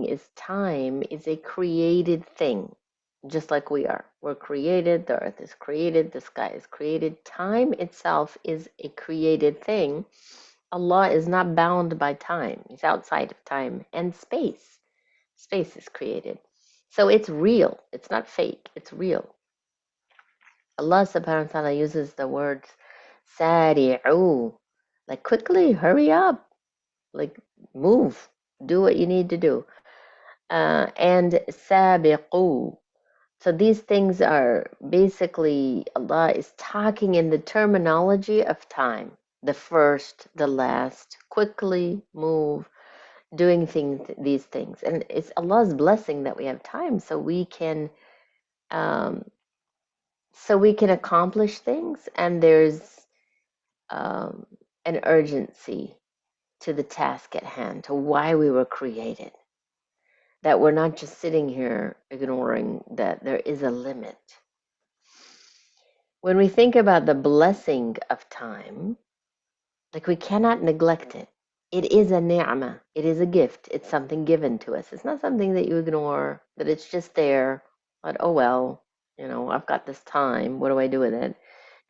is time is a created thing, just like we are. We're created, the earth is created, the sky is created. Time itself is a created thing. Allah is not bound by time. He's outside of time and space. Space is created. So it's real. It's not fake. It's real. Allah subhanahu wa ta'ala uses the words sari'u, like quickly, hurry up, like move, do what you need to do. And sabiqu. So these things are basically, Allah is talking in the terminology of time. The first, the last, quickly move, doing these things. And it's Allah's blessing that we have time um, so we can accomplish things, and there's um, an urgency to the task at hand, to why we were created. That we're not just sitting here ignoring that there is a limit. When we think about the blessing of time, like we cannot neglect it. It is a ni'mah. It is a gift. It's something given to us. It's not something that you ignore, that it's just there, but oh well, I've got this time. What do I do with it?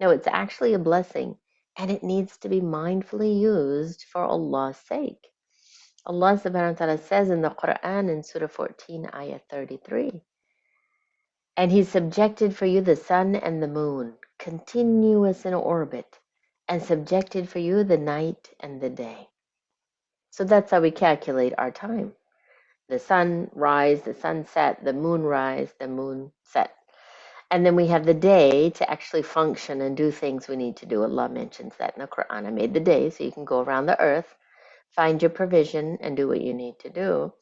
No, it's actually a blessing, and it needs to be mindfully used for Allah's sake. Allah subhanahu wa ta'ala says in the Quran in Surah 14, Ayah 33, and He subjected for you the sun and the moon, continuous in orbit, and subjected for you the night and the day. So that's how we calculate our time. The sun rise, the sun set, the moon rise, the moon set. And then we have the day to actually function and do things we need to do. Allah mentions that in the Quran. I made the day so you can go around the earth, find your provision, and do what you need to do.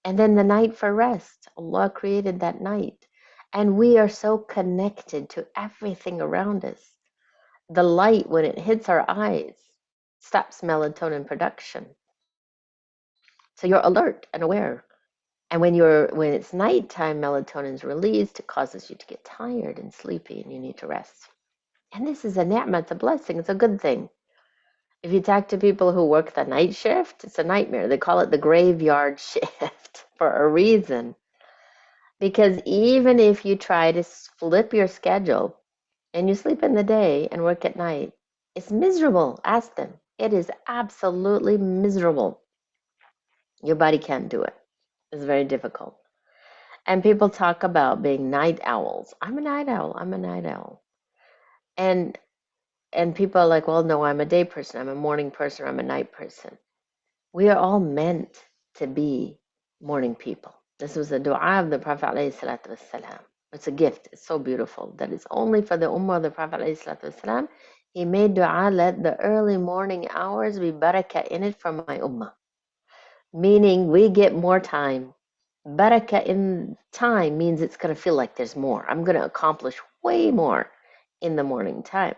And then the night for rest. Allah created that night. And we are so connected to everything around us. The light, when it hits our eyes, stops melatonin production. So you're alert and aware. And when it's nighttime, melatonin is released. It causes you to get tired and sleepy, and you need to rest. And this is a ni'mah, it's a blessing, it's a good thing. If you talk to people who work the night shift, it's a nightmare. They call it the graveyard shift for a reason. Because even if you try to flip your schedule and you sleep in the day and work at night, it's miserable. Ask them. It is absolutely miserable. Your body can't do it. It's very difficult. And people talk about being night owls. I'm a night owl. I'm a night owl. And people are like, well, no, I'm a day person. I'm a morning person. I'm a night person. We are all meant to be morning people. This was a dua of the Prophet ﷺ. It's a gift. It's so beautiful that it's only for the ummah of the Prophet ﷺ. He made dua, let the early morning hours be barakah in it for my ummah. Meaning we get more time. Barakah in time means it's going to feel like there's more. I'm going to accomplish way more in the morning time.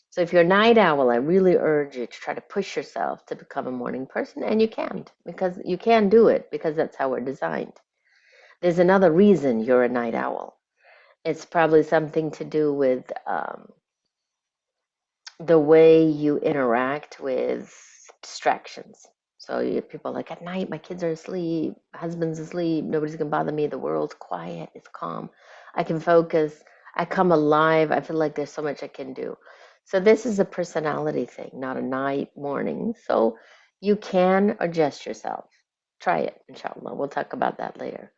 So if you're a night owl, I really urge you to try to push yourself to become a morning person, and you can't, because you can do it, because that's how we're designed. There's another reason you're a night owl. It's probably something to do with the way you interact with distractions. So people are like, at night, my kids are asleep, husband's asleep, nobody's going to bother me, the world's quiet, it's calm, I can focus, I come alive, I feel like there's so much I can do. So this is a personality thing, not a night, morning. So you can adjust yourself. Try it, inshallah. We'll talk about that later.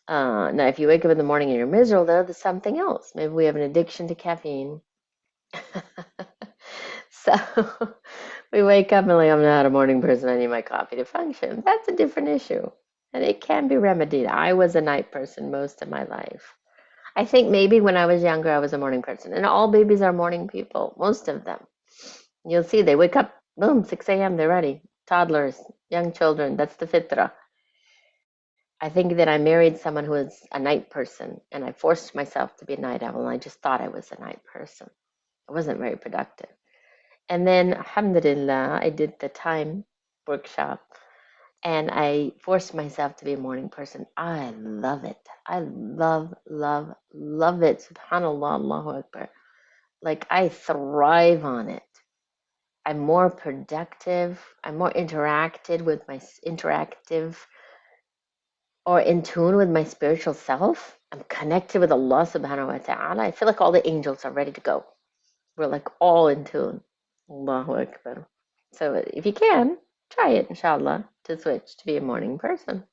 Now, if you wake up in the morning and you're miserable, there's something else. Maybe we have an addiction to caffeine. So we wake up and like, I'm not a morning person, I need my coffee to function. That's a different issue. And it can be remedied. I was a night person most of my life. I think maybe when I was younger, I was a morning person. And all babies are morning people, most of them. You'll see they wake up, boom, 6 a.m., they're ready. Toddlers, young children, that's the fitrah. I think that I married someone who was a night person, and I forced myself to be a night owl, and I just thought I was a night person. I wasn't very productive. And then, alhamdulillah, I did the time workshop, and I forced myself to be a morning person. I love it. I love, love, love it. Subhanallah, Allahu Akbar. Like, I thrive on it. I'm more productive. I'm more interactive with my or in tune with my spiritual self. I'm connected with Allah subhanahu wa ta'ala. I feel like all the angels are ready to go. We're like all in tune. Allahu Akbar. So if you can, try it, inshallah, to switch to be a morning person.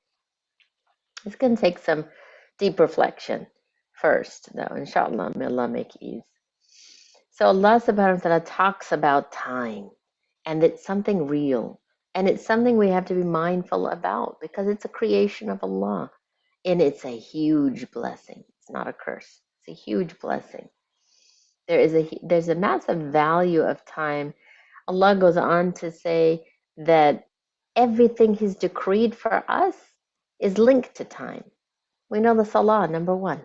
It's going to take some deep reflection first, though, inshallah. May Allah make ease. So Allah subhanahu wa ta'ala talks about time, and it's something real, and it's something we have to be mindful about because it's a creation of Allah, and it's a huge blessing. It's not a curse. It's a huge blessing. There's a massive value of time. Allah goes on to say that everything He's decreed for us is linked to time. We know the Salah, number one.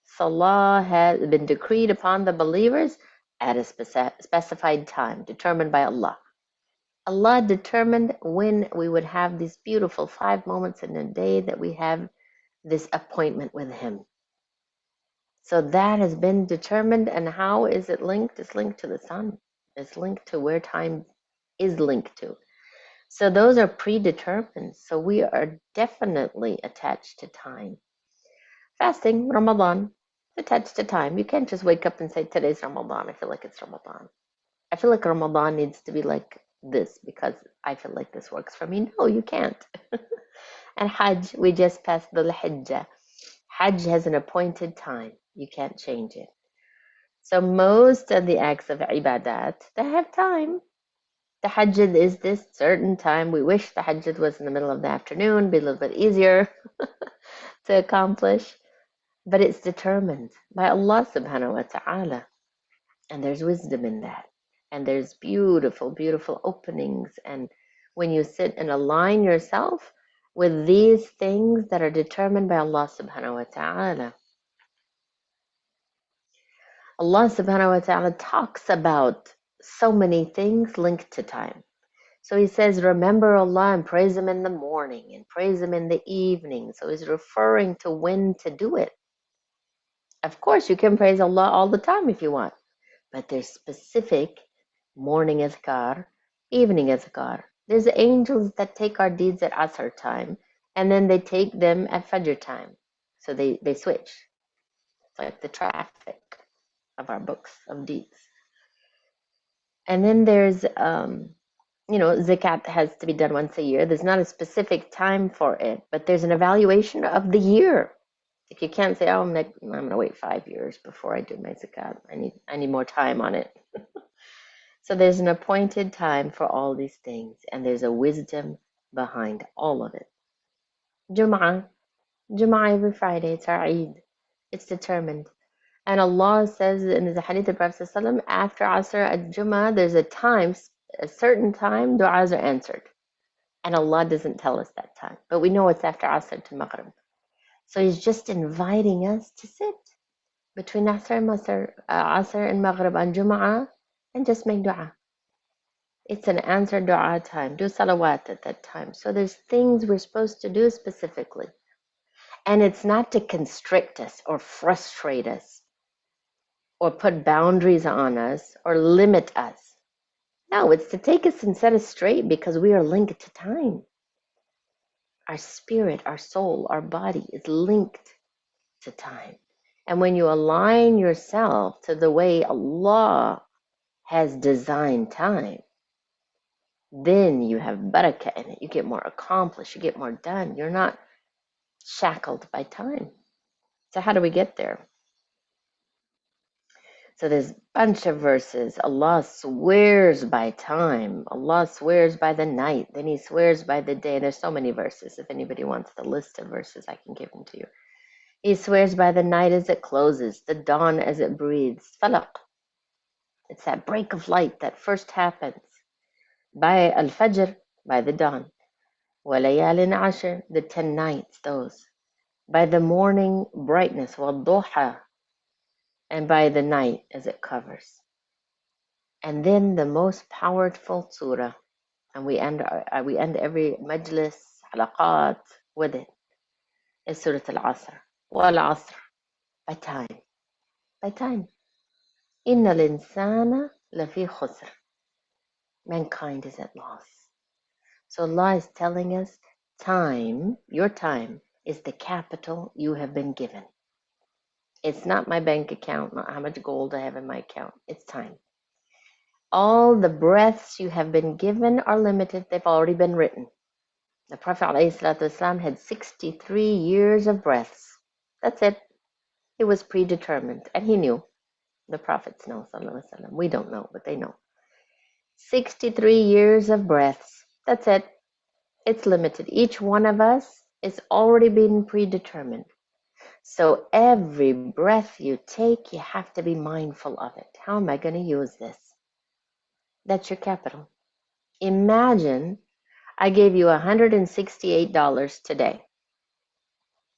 Salah has been decreed upon the believers at a specified time, determined by Allah. Allah determined when we would have these beautiful 5 moments in a day that we have this appointment with Him. So that has been determined, and how is it linked? It's linked to the sun. It's linked to where time is linked to. So those are predetermined. So we are definitely attached to time. Fasting, Ramadan, attached to time. You can't just wake up and say, today's Ramadan. I feel like it's Ramadan. I feel like Ramadan needs to be like this because I feel like this works for me. No, you can't. And Hajj, we just passed the Hijjah. Hajj has an appointed time. You can't change it. So most of the acts of ibadat, they have time. The Tahajjud is this certain time. We wish the Tahajjud was in the middle of the afternoon, be a little bit easier to accomplish. But it's determined by Allah subhanahu wa ta'ala. And there's wisdom in that. And there's beautiful, beautiful openings. And when you sit and align yourself with these things that are determined by Allah subhanahu wa ta'ala. Allah subhanahu wa ta'ala talks about so many things linked to time. So he says, remember Allah and praise Him in the morning and praise Him in the evening. So he's referring to when to do it. Of course, you can praise Allah all the time if you want, but there's specific morning azkar, evening azkar. There's angels that take our deeds at Asr time, and then they take them at Fajr time. So they switch. It's like the traffic of our books of deeds. And then there's, zakat has to be done once a year. There's not a specific time for it, but there's an evaluation of the year. If you can't say, I'm going to wait 5 years before I do my zakat. I need more time on it. So there's an appointed time for all these things, and there's a wisdom behind all of it. Jum'ah every Friday, it's our Eid. It's determined. And Allah says in the hadith of Prophet ﷺ, after Asr at Jum'ah, there's a certain time, du'as are answered. And Allah doesn't tell us that time. But we know it's after Asr to Maghrib. So He's just inviting us to sit between Asr and Maghrib on Jum'ah and just make dua. It's an answered dua time. Do salawat at that time. So there's things we're supposed to do specifically. And it's not to constrict us or frustrate us or put boundaries on us or limit us. No, it's to take us and set us straight because we are linked to time. Our spirit, our soul, our body is linked to time. And when you align yourself to the way Allah has designed time, then you have barakah in it. You get more accomplished. You get more done. You're not shackled by time. So how do we get there? So there's a bunch of verses. Allah swears by time. Allah swears by the night. Then He swears by the day. There's so many verses. If anybody wants the list of verses, I can give them to you. He swears by the night as it closes, the dawn as it breathes. Falaq. It's that break of light that first happens. By al-fajr, by the dawn. Walayalin ashr, the 10 nights, those. By the morning brightness, wal-duha, and by the night as it covers. And then the most powerful surah, and we end every majlis, halaqat with it, is Surah Al-Asr. Wal-Asr, by time. By time. Inna al-insana lafi khusr. Mankind is at loss. So Allah is telling us time, your time, is the capital you have been given. It's not my bank account, not how much gold I have in my account. It's time. All the breaths you have been given are limited. They've already been written. The Prophet ﷺ had 63 years of breaths. That's it. It was predetermined. And he knew. The prophets know. We don't know, but they know. 63 years of breaths. That's it. It's limited. Each one of us is already been predetermined. So every breath you take, you have to be mindful of it. How am I going to use this? That's your capital. Imagine I gave you $168 today.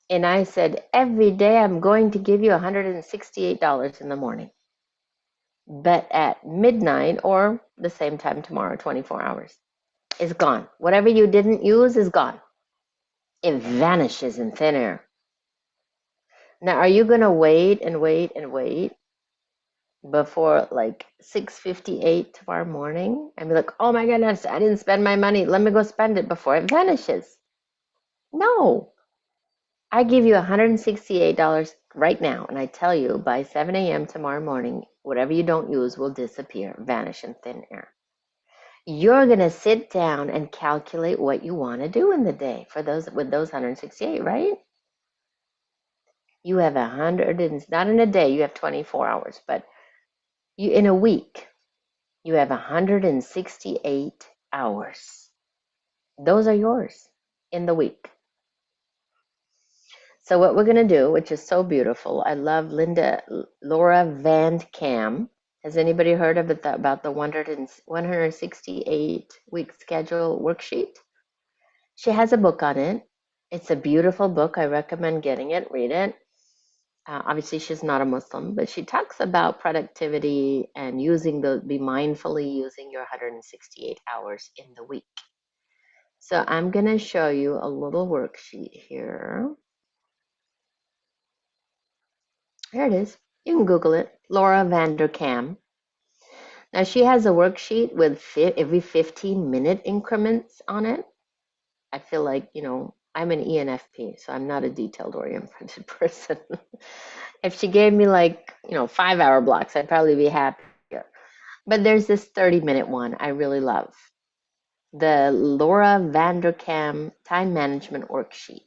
And I said, every day I'm going to give you $168 in the morning. But at midnight or the same time tomorrow, 24 hours, is gone. Whatever you didn't use is gone. It vanishes in thin air. Now, are you going to wait and wait and wait before like 6:58 tomorrow morning and be like, oh my goodness, I didn't spend my money. Let me go spend it before it vanishes. No. I give you $168 right now, and I tell you by 7 a.m. tomorrow morning, whatever you don't use will disappear, vanish in thin air. You're going to sit down and calculate what you want to do in the day for those with those 168, right? You have 100, and not in a day, you have 24 hours, but you in a week, you have 168 hours. Those are yours in the week. So what we're going to do, which is so beautiful, I love Laura Van Cam. Has anybody heard of it about the 168 week schedule worksheet? She has a book on it. It's a beautiful book. I recommend getting it, read it. Obviously, she's not a Muslim, but she talks about productivity and be mindfully using your 168 hours in the week. So I'm going to show you a little worksheet here. Here it is. You can Google it, Laura Vanderkam. Now she has a worksheet with every 15-minute increments on it. I feel like, I'm an ENFP, so I'm not a detailed-oriented person. If she gave me 5-hour blocks, I'd probably be happier. But there's this 30-minute one I really love. The Laura Vanderkam Time Management Worksheet.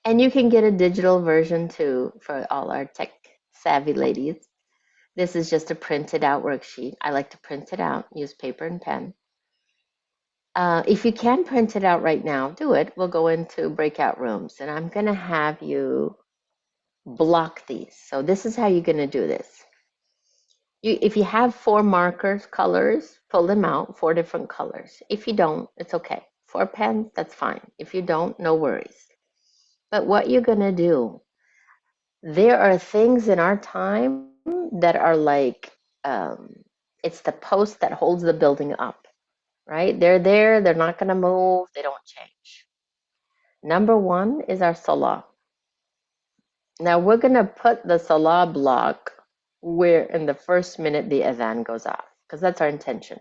And you can get a digital version too for all our tech savvy ladies. This is just a printed out worksheet. I like to print it out, use paper and pen. If you can print it out right now, do it. We'll go into breakout rooms and I'm going to have you block these. So this is how you're going to do this. If you have 4 markers, colors, pull them out, 4 different colors. If you don't, it's okay. 4 pens, that's fine. If you don't, no worries. But what you're going to do, there are things in our time that are like, it's the post that holds the building up, right? They're there, they're not going to move, they don't change. Number 1 is our salah. Now we're going to put the salah block where in the first minute the adhan goes off, because that's our intention.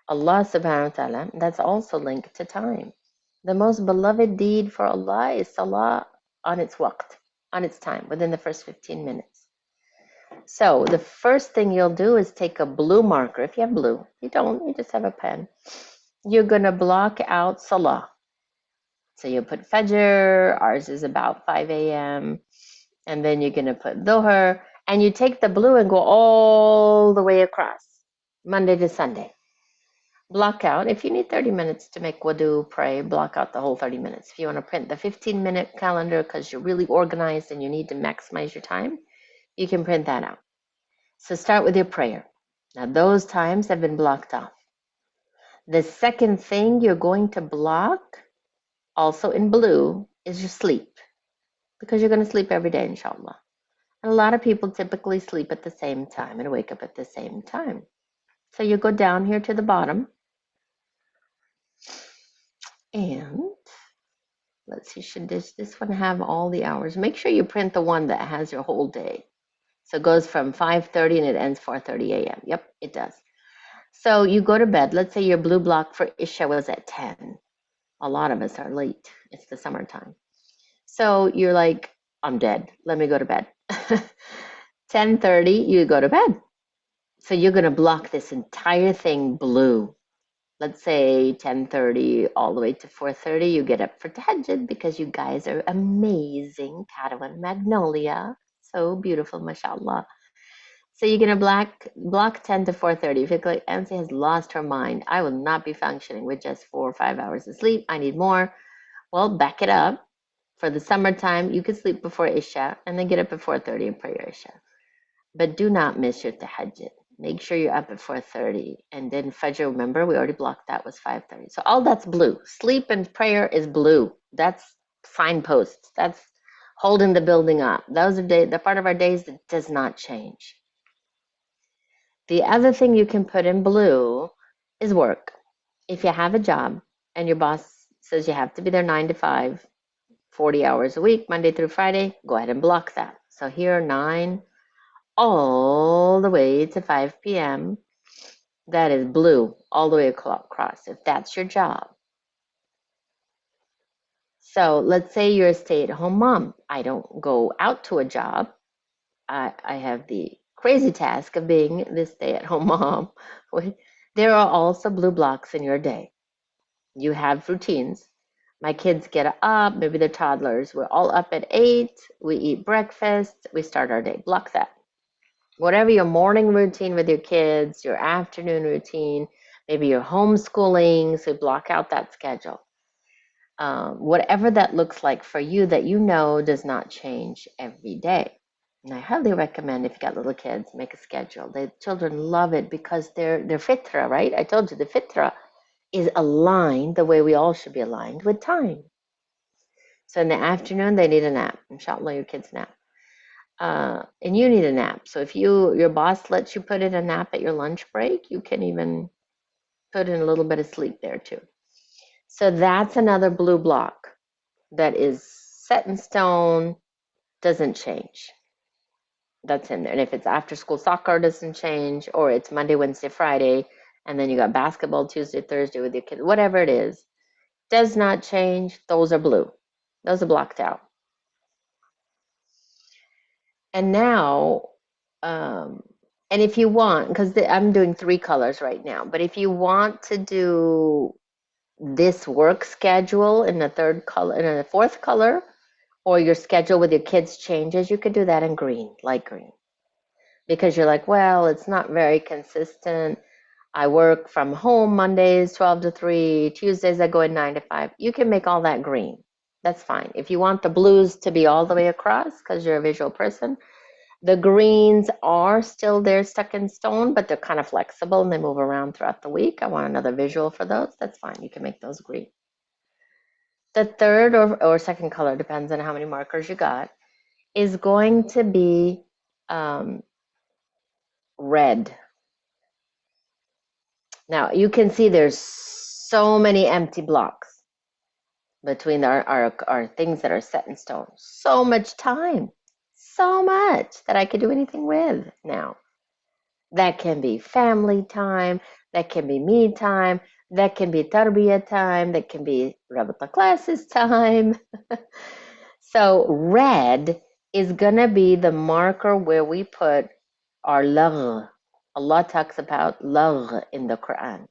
Allah subhanahu wa ta'ala, that's also linked to time. The most beloved deed for Allah is salah on its waqt, on its time, within the first 15 minutes. So the first thing you'll do is take a blue marker. If you have blue, you don't, you just have a pen. You're going to block out salah. So you put fajr, ours is about 5 a.m. And then you're going to put dhuhr. And you take the blue and go all the way across, Monday to Sunday. Block out. If you need 30 minutes to make wudu, pray, block out the whole 30 minutes. If you want to print the 15-minute calendar because you're really organized and you need to maximize your time, you can print that out. So start with your prayer. Now those times have been blocked off. The second thing you're going to block, also in blue, is your sleep. Because you're going to sleep every day, inshallah. And a lot of people typically sleep at the same time and wake up at the same time. So you go down here to the bottom. And let's see, should this one have all the hours? Make sure you print the one that has your whole day. So it goes from 5:30 and it ends 4:30 a.m. Yep, it does. So you go to bed. Let's say your blue block for Isha was at 10. A lot of us are late. It's the summertime. So you're like, I'm dead. Let me go to bed. 10:30, you go to bed. So you're going to block this entire thing blue. Let's say 10:30 all the way to 4:30, you get up for tahajjud because you guys are amazing. Caro and Magnolia, so beautiful, mashallah. So you're gonna block 10 to 4:30. If you like, Ansi has lost her mind, I will not be functioning with just 4 or 5 hours of sleep. I need more. Well, back it up. For the summertime, you could sleep before Isha and then get up at 4:30 and pray your Isha. But do not miss your tahajjud. Make sure you're up at 4:30. And then Fajr, remember, we already blocked that was 5:30. So all that's blue. Sleep and prayer is blue. That's signposts. That's holding the building up. Those are the part of our days that does not change. The other thing you can put in blue is work. If you have a job and your boss says you have to be there 9 to 5, 40 hours a week, Monday through Friday, go ahead and block that. So here, 9 all the way to 5 p.m. That is blue all the way across, if that's your job. So let's say you're a stay-at-home mom. I don't go out to a job. I have the crazy task of being this stay-at-home mom. There are also blue blocks in your day. You have routines. My kids get up, maybe they're toddlers. We're all up at 8. We eat breakfast. We start our day. Block that. Whatever your morning routine with your kids, your afternoon routine, maybe you're homeschooling, so block out that schedule. Whatever that looks like for you that you know does not change every day. And I highly recommend if you got little kids, make a schedule. The children love it because they're fitra, right? I told you the fitra is aligned the way we all should be aligned with time. So in the afternoon, they need a nap. Inshallah, your kids nap. And you need a nap. So if your boss lets you put in a nap at your lunch break, you can even put in a little bit of sleep there too. So that's another blue block that is set in stone, doesn't change. That's in there. And if it's after school soccer, doesn't change, or it's Monday, Wednesday, Friday, and then you got basketball Tuesday, Thursday with your kids, whatever it is, does not change. Those are blue. Those are blocked out. And now, and if you want, because I'm doing 3 colors right now, but if you want to do this work schedule in the third color, in the fourth color, or your schedule with your kids changes, you could do that in green, light green. Because you're like, well, it's not very consistent. I work from home Mondays, 12 to 3, Tuesdays I go in 9 to 5. You can make all that green. That's fine. If you want the blues to be all the way across, because you're a visual person, the greens are still there stuck in stone, but they're kind of flexible and they move around throughout the week. I want another visual for those. That's fine. You can make those green. The third or second color, depends on how many markers you got, is going to be red. Now you can see there's so many empty blocks between our things that are set in stone. So much time, so much that I could do anything with now. That can be family time, that can be me time, that can be tarbiyah time, that can be Rabata classes time. So red is going to be the marker where we put our lagh. Allah talks about lagh in the Quran.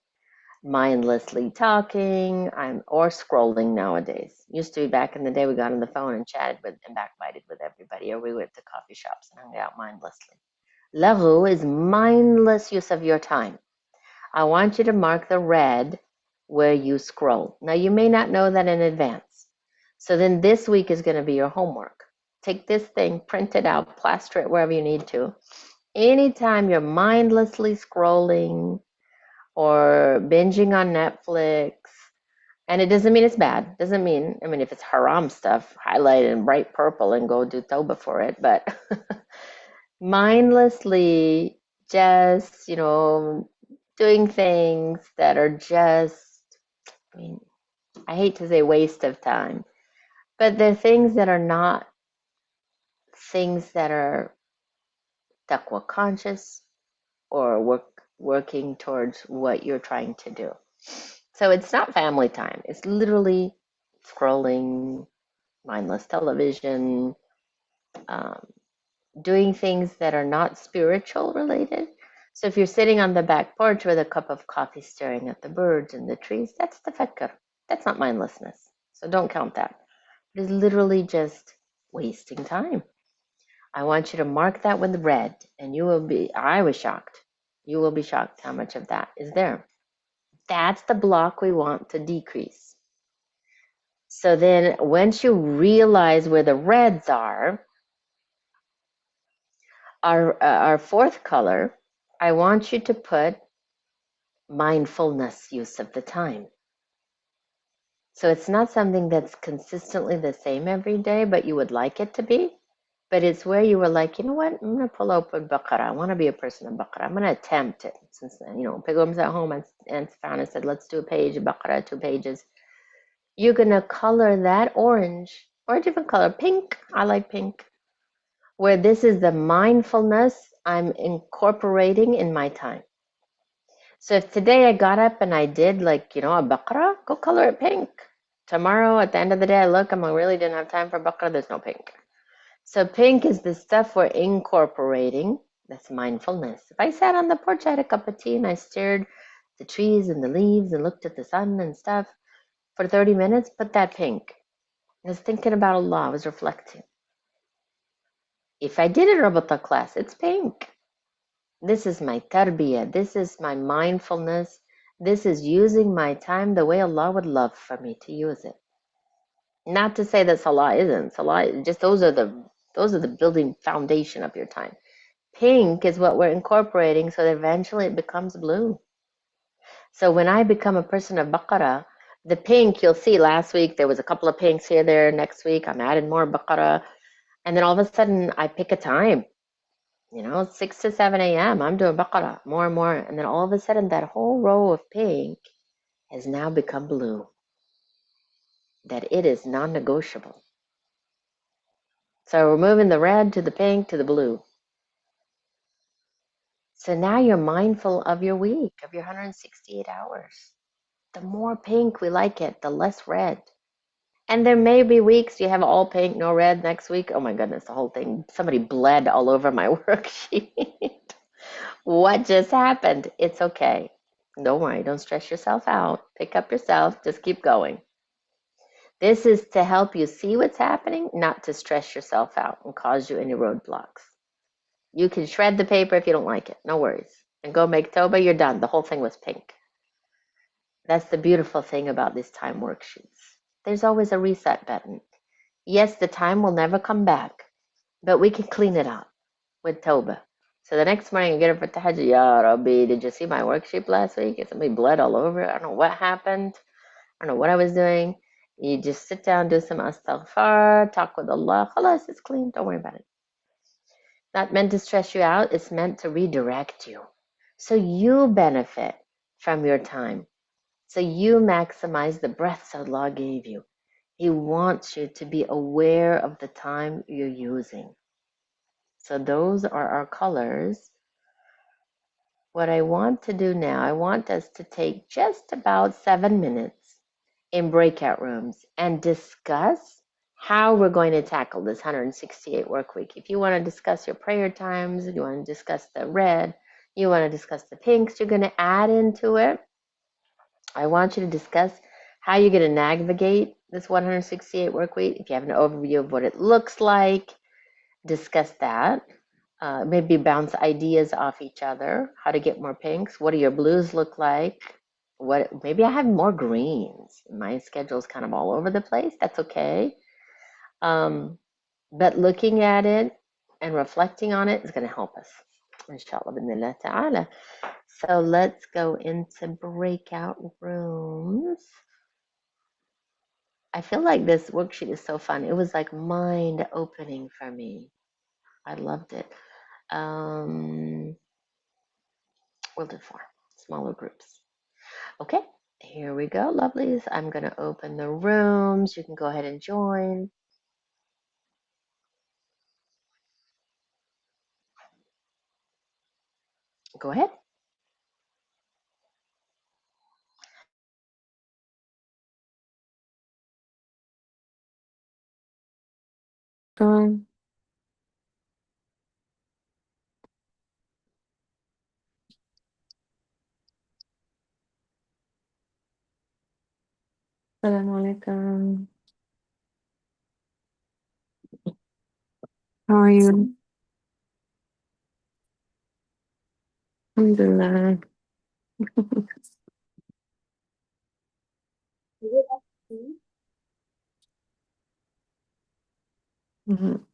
Mindlessly talking or scrolling nowadays. Used to be back in the day we got on the phone and chatted with and backbited with everybody, or we went to coffee shops and hung out mindlessly. Laghu is mindless use of your time. I want you to mark the red where you scroll. Now you may not know that in advance. So then this week is going to be your homework. Take this thing, print it out, plaster it wherever you need to. Anytime you're mindlessly scrolling or binging on Netflix, and it doesn't mean it's bad. Doesn't mean, if it's haram stuff, highlight it in bright purple and go do tawbah for it. But mindlessly just, doing things that are just, I hate to say waste of time, but they're things that are not things that are taqwa conscious or working towards what you're trying to do. So it's not family time. It's literally scrolling, mindless television, um, doing things that are not spiritual related. So if you're sitting on the back porch with a cup of coffee staring at the birds and the trees, that's tafakkar. That's not mindlessness. So don't count that. It is literally just wasting time. I want you to mark that with red, and you will be, I was shocked. You will be shocked how much of that is there. That's the block we want to decrease. So then once you realize where the reds are, our fourth color, I want you to put mindfulness use of the time. So it's not something that's consistently the same every day, but you would like it to be. But it's where you were like, you know what? I'm going to pull open Baqarah. I want to be a person of Baqarah. I'm going to attempt it. Since, Pilgrim's at home, and Stefana said, let's do a page of Baqarah, 2 pages. You're going to color that orange or a different color, pink. I like pink. Where this is the mindfulness I'm incorporating in my time. So if today I got up and I did a Baqarah, go color it pink. Tomorrow at the end of the day, I really didn't have time for Baqarah, there's no pink. So pink is the stuff we're incorporating. That's mindfulness. If I sat on the porch, I had a cup of tea and I stared at the trees and the leaves and looked at the sun and stuff for 30 minutes, put that pink. I was thinking about Allah, I was reflecting. If I did a Rabata class, it's pink. This is my tarbiyah. This is my mindfulness. This is using my time the way Allah would love for me to use it. Not to say that Salah isn't. Salah, just those are the building foundation of your time. Pink is what we're incorporating so that eventually it becomes blue. So when I become a person of Baqarah, the pink, you'll see last week there was a couple of pinks here, there. Next week I'm adding more Baqarah. And then all of a sudden I pick a time, 6 to 7 a.m. I'm doing Baqarah, more and more. And then all of a sudden that whole row of pink has now become blue. That it is non-negotiable. So we're moving the red to the pink to the blue. So now you're mindful of your week, of your 168 hours. The more pink we like it, the less red. And there may be weeks you have all pink, no red. Next week, oh my goodness, the whole thing, somebody bled all over my worksheet. What just happened? It's okay. Don't worry, don't stress yourself out. Pick up yourself, just keep going. This is to help you see what's happening, not to stress yourself out and cause you any roadblocks. You can shred the paper if you don't like it, no worries. And go make Toba, you're done. The whole thing was pink. That's the beautiful thing about these time worksheets. There's always a reset button. Yes, the time will never come back, but we can clean it up with Toba. So the next morning I get up for Tahajjud, Ya Rabbi, did you see my worksheet last week? Somebody bled all over. I don't know what happened. I don't know what I was doing. You just sit down, do some astaghfar, talk with Allah. Khalas, it's clean. Don't worry about it. Not meant to stress you out. It's meant to redirect you. So you benefit from your time. So you maximize the breaths Allah gave you. He wants you to be aware of the time you're using. So those are our colors. What I want to do now, I want us to take just about 7 minutes in breakout rooms and discuss how we're going to tackle this 168 work week. If you want to discuss your prayer times, you want to discuss the red, you want to discuss the pinks, you're going to add into it. I want you to discuss how you're going to navigate this 168 work week. If you have an overview of what it looks like, discuss that. Maybe bounce ideas off each other. How to get more pinks. What do your blues look like? Maybe I have more greens. My schedule's kind of all over the place. That's okay. But looking at it and reflecting on it is going to help us. Inshallah, binillah ta'ala. So let's go into breakout rooms. I feel like this worksheet is so fun. It was like mind opening for me. I loved it. We'll do 4 smaller groups. Okay, here we go, lovelies. I'm going to open the rooms. You can go ahead and join. Go ahead. Um, Assalamualaikum. How are you? Alhamdulillah. Mhm.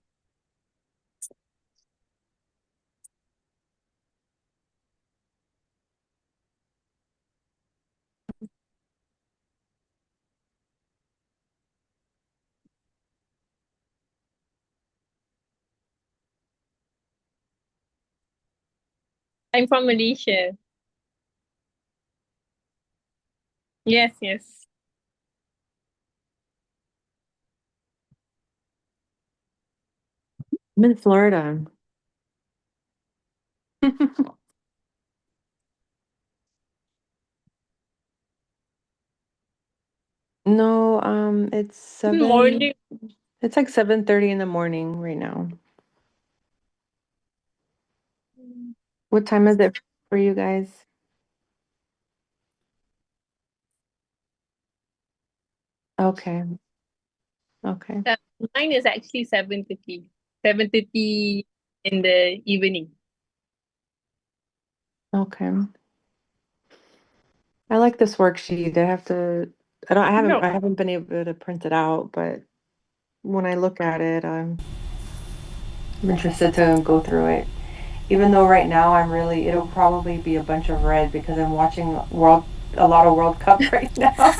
I'm from Malaysia. Yes, yes. I'm in Florida. No, it's Good morning. it's like 7:30 in the morning right now. What time is it for you guys? Okay. Okay. Uh, Mine is actually 7:30. 7:30 in the evening. Okay. I like this worksheet. No. I haven't been able to print it out, but when I look at it, I'm interested to go through it. Even though right now it'll probably be a bunch of red because I'm watching a lot of World Cup right now.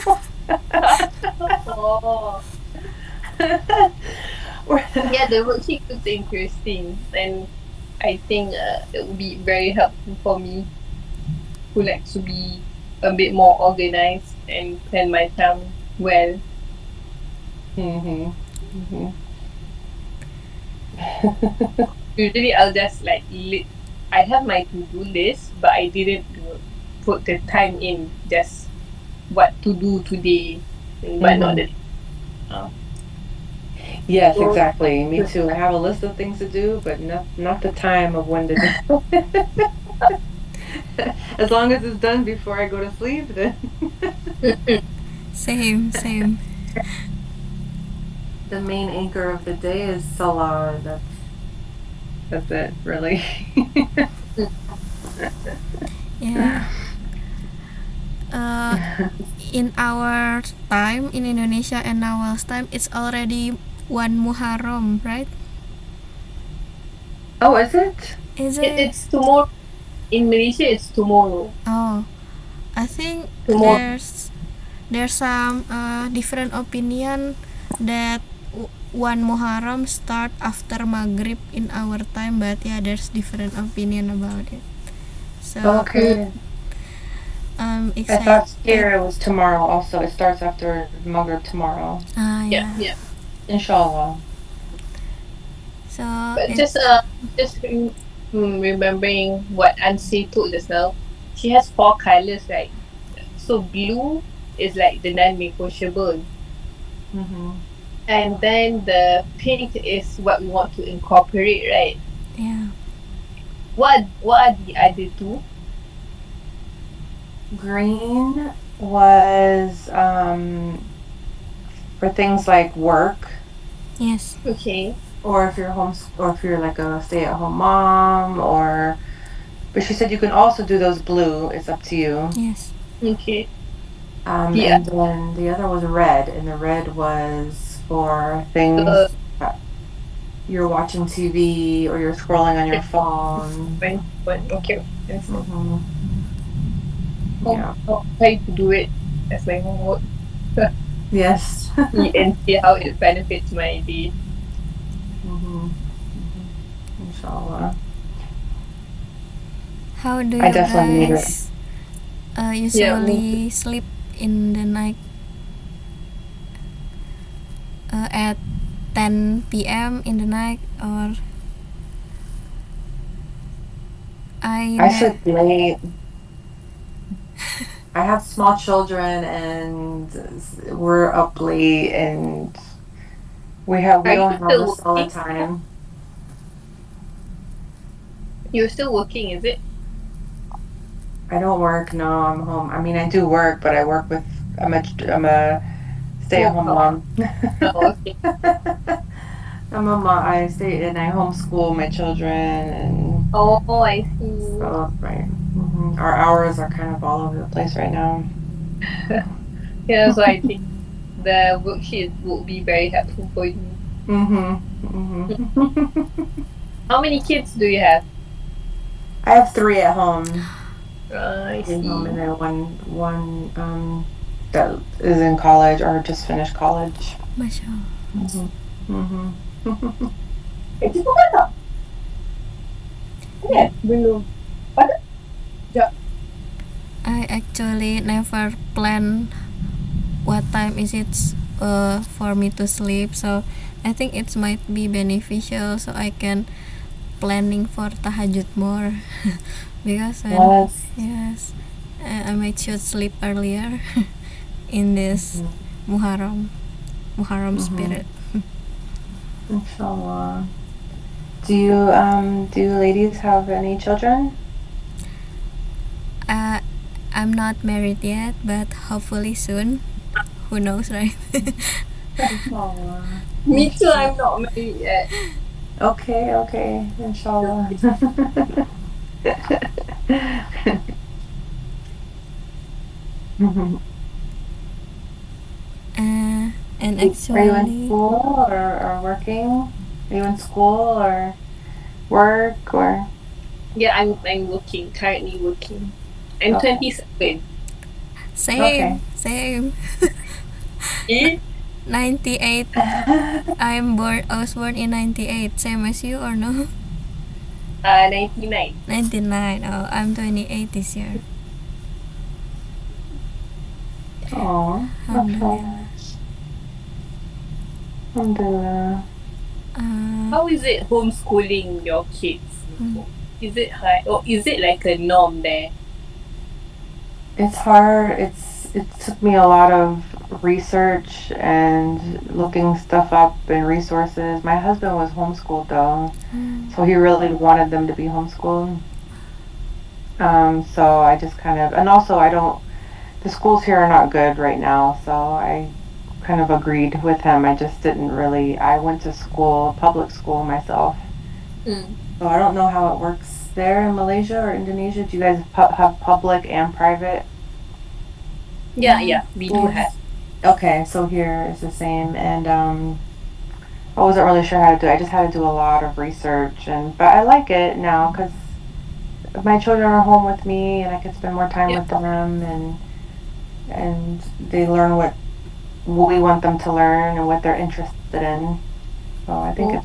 Oh. Yeah, the worksheet looks interesting. And I think it would be very helpful for me who likes to be a bit more organized and plan my time well. Mhm. Mhm. Usually I'll just I have my to-do list, but I didn't put the time in just what to do today, but not Mhm. the uh, Yes, so exactly. Me too. I have a list of things to do, but not the time of when to do it. As long as it's done before I go to sleep, then Same, same. the main anchor of the day is Salah. That's it, really. Yeah. Uh, in our time in Indonesia and our time, it's already one Muharram, right? Oh, is it? Is it? it's tomorrow in Malaysia. It's tomorrow. Oh, I think Tomorrow. there's some different opinion that one Muharram start after Maghrib in our time, but yeah, there's different opinion about it. So Mm, Okay. I'm I excited. thought here it was tomorrow also. It starts after Maghrib tomorrow. yeah, Yeah. yeah. Inshallah. So But it's remembering what Ansi told just now. She has four colors, right? So blue is like the non-negotiable, Mm-hmm. and then the pink is what we want to incorporate, right? yeah. What are the other two? Green was for things like work, Yes. Okay, or if you're like a stay-at-home mom, or but she said you can also do those blue. It's up to you. Yes. okay. The And then the other was red, and the red was for other things that you're watching TV or you're scrolling on your phone. one. Okay, understand. Hmm. I'll, Yeah. I'll try to do it as my homework Yes. and see how it benefits my day. Hmm. Hmm. Inshallah. How do I you definitely need it. guys Yeah, me too. usually sleep in the night at 10 p.m. in the night, or I I ne- sleep late. I have small children and we're up late and We Are don't you have still this all the working? time. You're still working, is it? I don't work. No, I'm home. I mean, I do work, but I'm a stay-at-home mom. Oh, okay. I'm a mom. I stay and I homeschool my children, and Oh, I see. so right. Our hours are kind of all over the place right now. Yeah, so I think the worksheet would be very helpful for you. How many kids do you have? I have 3 at home. I Three home, and see. then one that is in college or just finished college. Masya Allah. Itu bukan tak? Kan? Belum. Ada? Sekejap. I actually never plan what time is it for me to sleep, so I think it might be beneficial so I can planning for tahajud more because when Yes. I might should sleep earlier in this Muharram spirit. Inshallah. Do you ladies have any children? I'm not married yet, but hopefully soon. Who knows, right? Inshallah. Me too, I'm not married yet. Okay. Inshallah. And Are you in actually, school or working? Are you in school or work or? Yeah, I'm currently working. I'm Okay. 27. Okay. same. Eh? 98. I was born in 98. Same as you or no? 99. 99. Oh, I'm 28 this year. Oh, Alhamdulillah. Alhamdulillah. How is it homeschooling your kids? Is it hard or is it like a norm there? It's hard. It took me a lot of research and looking stuff up and resources. My husband was homeschooled though, so he really wanted them to be homeschooled. So I just kind of, and also the schools here are not good right now, so I kind of agreed with him. I just didn't really, I went to school, public school myself. So I don't know how it works there in Malaysia or Indonesia. Do you guys have public and private? Yeah, we do schools? have. Okay, so here is the same, and I wasn't really sure how to do it. I just had to do a lot of research, but I like it now because my children are home with me, and I can spend more time with them, and they learn what we want them to learn and what they're interested in. So I think and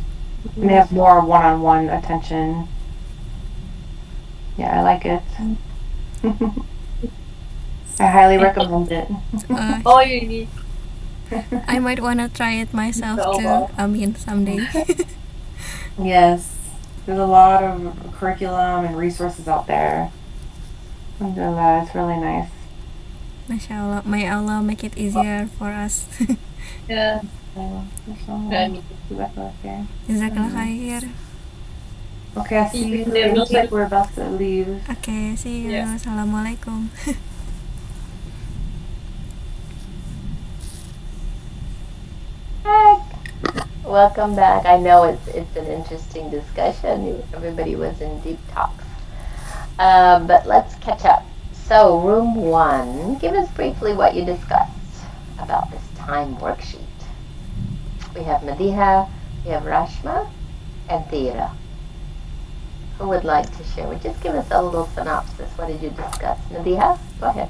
they have more one-on-one attention. Yeah, I like it. I highly recommend it. Oh, you need. I might wanna try it myself too. I mean, someday. Yes, there's a lot of curriculum and resources out there. Alhamdulillah, it's really nice. Masya Allah, may Allah make it easier for us. Yeah. Jazakallah khair. Okay, I see you. Looks like we're about to leave. Okay, see you. Yes. Assalamualaikum. Welcome back. I know it's an interesting discussion. Everybody was in deep talks. But let's catch up. So, room 1, give us briefly what you discussed about this time worksheet. We have Madiha, we have Rashma, and Thira. Who would like to share? Would just give us a little synopsis. What did you discuss? Madiha, go ahead.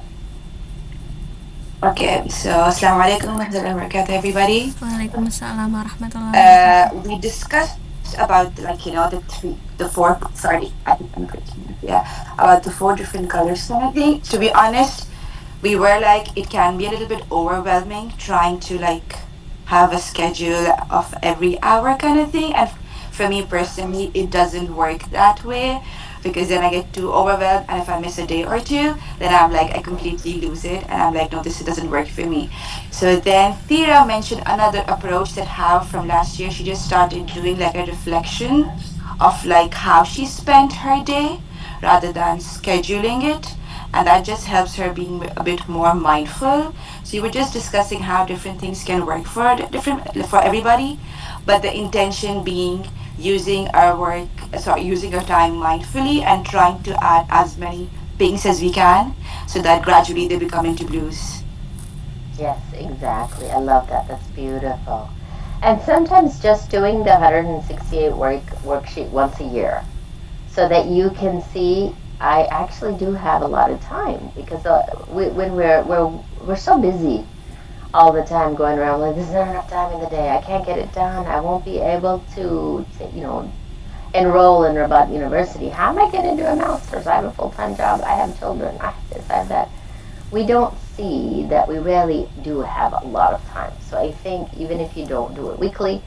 Okay, so Assalamualaikum warahmatullahi wabarakatuh, everybody. Waalaikumsalam warahmatullahi wabarakatuh. We discussed about the four. Sorry, I'm continuing. Yeah, about the 4 different colors kind of thing. To be honest, we were like, it can be a little bit overwhelming trying to like have a schedule of every hour kind of thing. And for me personally, it doesn't work that way. because then I get too overwhelmed, and if I miss a day or two, then I'm like I completely lose it, and I'm like, no, this doesn't work for me. So then Thea mentioned another approach that how from last year she just started doing like a reflection of like how she spent her day rather than scheduling it, and that just helps her being a bit more mindful. So you were just discussing how different things can work for different for everybody, but the intention being using our work, sorry, using our time mindfully and trying to add as many things as we can, so that gradually they become into blues. Yes, exactly. I love that. That's beautiful. And sometimes just doing the 168 worksheet once a year so that you can see I actually do have a lot of time because when we're so busy all the time going around like there's not enough time in the day. I can't get it done. I won't be able to enroll in Rabat University. How am I going to do a master's? I have a full-time job. I have children. I have this. I have that. We don't see that we really do have a lot of time. So I think even if you don't do it weekly,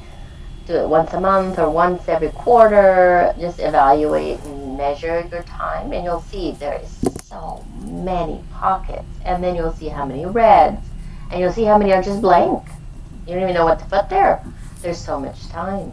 do it once a month or once every quarter, just evaluate and measure your time, and you'll see there is so many pockets. And then you'll see how many reds, and you'll see how many are just blank. You don't even know what to put there. There's so much time.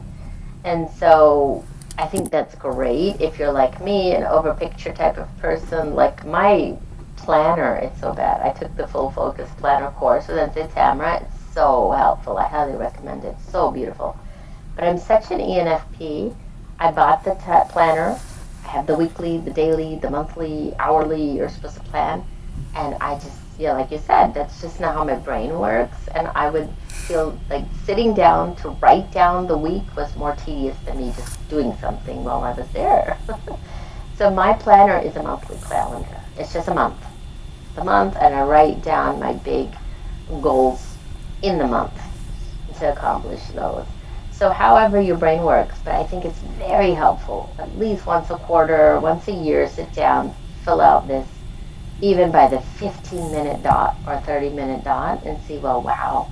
And so I think that's great if you're like me, an over picture type of person. Like my planner, it's so bad. I took the full focus planner course with NC Tamara. It's so helpful. I highly recommend it. So beautiful. But I'm such an ENFP. I bought the planner. I have the weekly, the daily, the monthly, hourly. You're supposed to plan. And I just, like you said, that's just not how my brain works. And I would feel like sitting down to write down the week was more tedious than me just doing something while I was there. So my planner is a monthly calendar. It's just a month. The month, and I write down my big goals in the month to accomplish those. So however your brain works, but I think it's very helpful, at least once a quarter, once a year, sit down, fill out this, even by the 15-minute dot or 30-minute dot, and see, well, wow,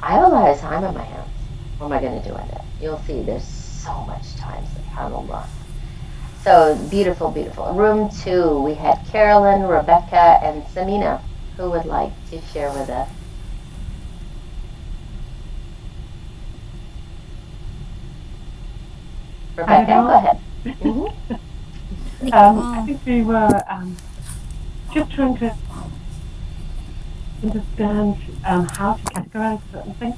I have a lot of time on my hands. What am I going to do with it? You'll see there's so much time, subhanAllah. So beautiful, beautiful. Room 2, we had Carolyn, Rebecca, and Samina, who would like to share with us. Rebecca, go ahead. I think we were just trying to understand how to categorize certain things.